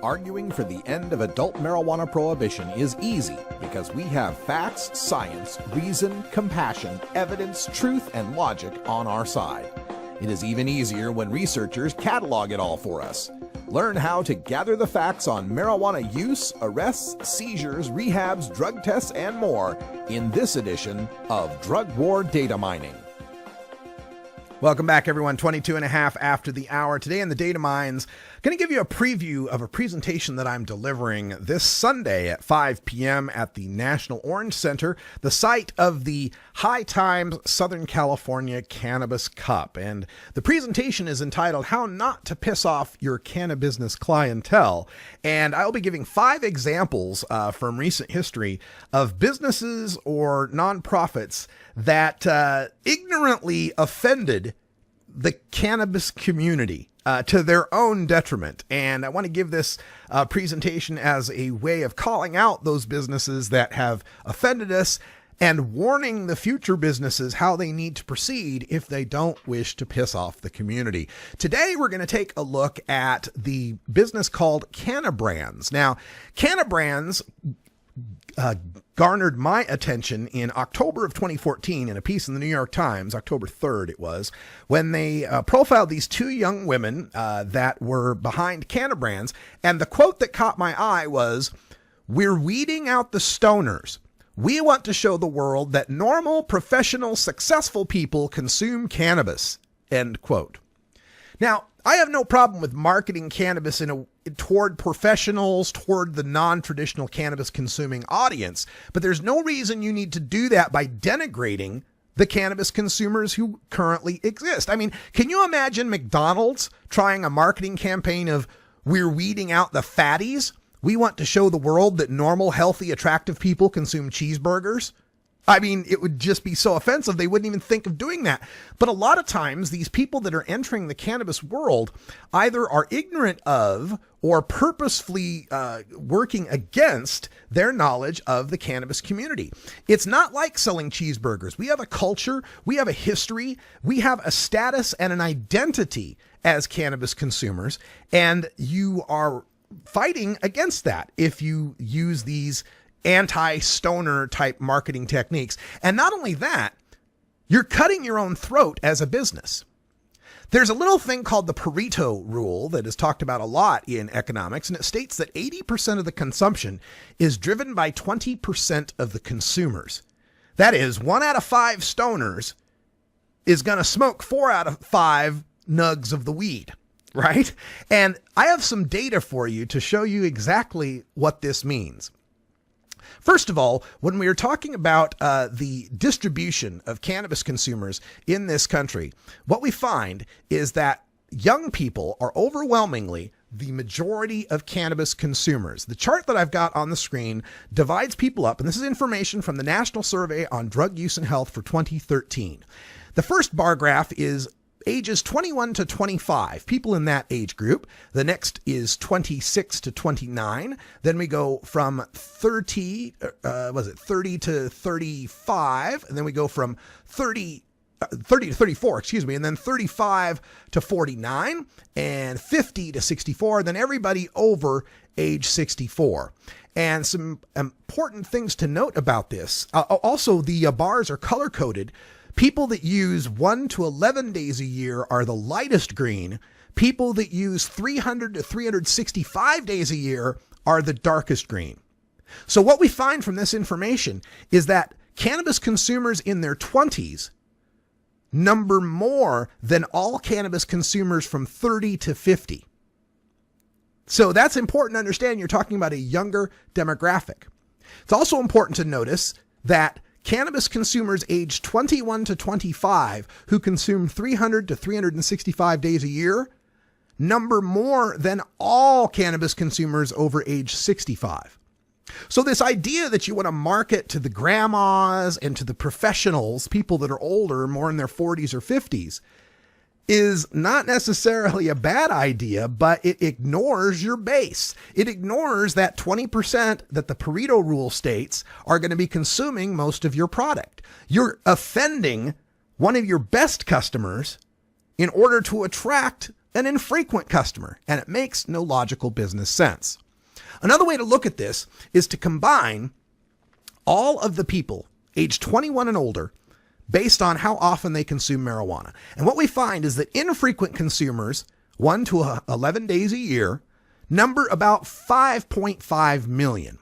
Arguing for the end of adult marijuana prohibition is easy because we have facts, science, reason, compassion, evidence, truth, and logic on our side. It is even easier when researchers catalog it all for us. Learn how to gather the facts on marijuana use, arrests, seizures, rehabs, drug tests, and more in this edition of Drug War Data Mining. Welcome back, everyone. 22 and a half after the hour. Today in the Data Mines, going to give you a preview of a presentation that I'm delivering this Sunday at 5 p.m. at the National Orange Center, the site of the High Times Southern California Cannabis Cup. And the presentation is entitled How Not to Piss Off Your Cannabusiness Clientele. And I'll be giving 5 examples from recent history of businesses or nonprofits that ignorantly offended the cannabis community to their own detriment. And I want to give this presentation as a way of calling out those businesses that have offended us and warning the future businesses how they need to proceed if they don't wish to piss off the community. Today, we're going to take a look at the business called Cannabis. Now, Cannabis garnered my attention in October of 2014 in a piece in the New York Times, October 3rd it was, when they profiled these 2 young women that were behind Cannabis. And the quote that caught my eye was, "We're weeding out the stoners. We want to show the world that normal, professional, successful people consume cannabis." End quote. Now, I have no problem with marketing cannabis toward professionals, toward the non-traditional cannabis consuming audience, but there's no reason you need to do that by denigrating the cannabis consumers who currently exist. I mean, can you imagine McDonald's trying a marketing campaign of "We're weeding out the fatties. We want to show the world that normal, healthy, attractive people consume cheeseburgers"? I mean, it would just be so offensive, they wouldn't even think of doing that. But a lot of times, these people that are entering the cannabis world either are ignorant of or purposefully working against their knowledge of the cannabis community. It's not like selling cheeseburgers. We have a culture, we have a history, we have a status and an identity as cannabis consumers, and you are fighting against that if you use these anti-stoner type marketing techniques. And not only that, you're cutting your own throat as a business. There's a little thing called the Pareto rule that is talked about a lot in economics, and it states that 80% of the consumption is driven by 20% of the consumers. That is, 1 out of 5 stoners is going to smoke 4 out of 5 nugs of the weed, right? And I have some data for you to show you exactly what this means. First of all, when we are talking about the distribution of cannabis consumers in this country, what we find is that young people are overwhelmingly the majority of cannabis consumers. The chart that I've got on the screen divides people up, and this is information from the National Survey on Drug Use and Health for 2013. The first bar graph is ages 21 to 25, people in that age group. The next is 26 to 29. Then we go from 30 to 35. And then we go from 30 to 34, and then 35 to 49 and 50 to 64. Then everybody over age 64. And some important things to note about this. Also, the bars are color coded. People that use 1 to 11 days a year are the lightest green. People that use 300 to 365 days a year are the darkest green. So what we find from this information is that cannabis consumers in their 20s number more than all cannabis consumers from 30 to 50. So that's important to understand. You're talking about a younger demographic. It's also important to notice that cannabis consumers aged 21 to 25 who consume 300 to 365 days a year number more than all cannabis consumers over age 65. So this idea that you want to market to the grandmas and to the professionals, people that are older, more in their 40s or 50s, is not necessarily a bad idea, but it ignores your base. It ignores that 20% that the Pareto rule states are going to be consuming most of your product. You're offending one of your best customers in order to attract an infrequent customer, and it makes no logical business sense. Another way to look at this is to combine all of the people age 21 and older based on how often they consume marijuana. And what we find is that infrequent consumers, 1 to 11 days a year, number about 5.5 million.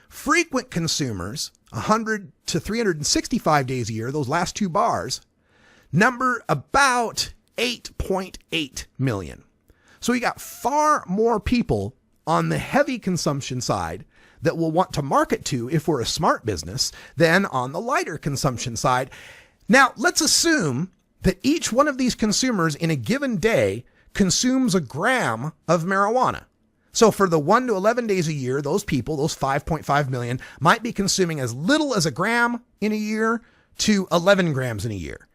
Frequent consumers, 100 to 365 days a year, those last two bars, number about 8.8 million. So you got far more people on the heavy consumption side that we'll want to market to if we're a smart business than on the lighter consumption side. Now, let's assume that each one of these consumers in a given day consumes a gram of marijuana. So for the 1 to 11 days a year, those people, those 5.5 million, might be consuming as little as a gram in a year to 11 grams in a year.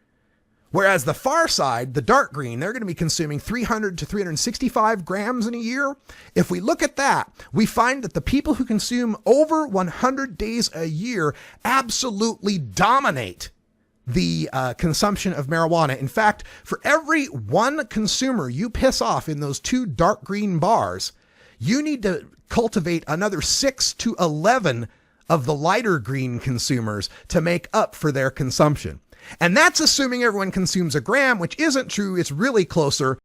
Whereas the far side, the dark green, they're going to be consuming 300 to 365 grams in a year. If we look at that, we find that the people who consume over 100 days a year absolutely dominate the consumption of marijuana. In fact, for every one consumer you piss off in those two dark green bars, you need to cultivate another 6 to 11 of the lighter green consumers to make up for their consumption. And that's assuming everyone consumes a gram, which isn't true. It's really closer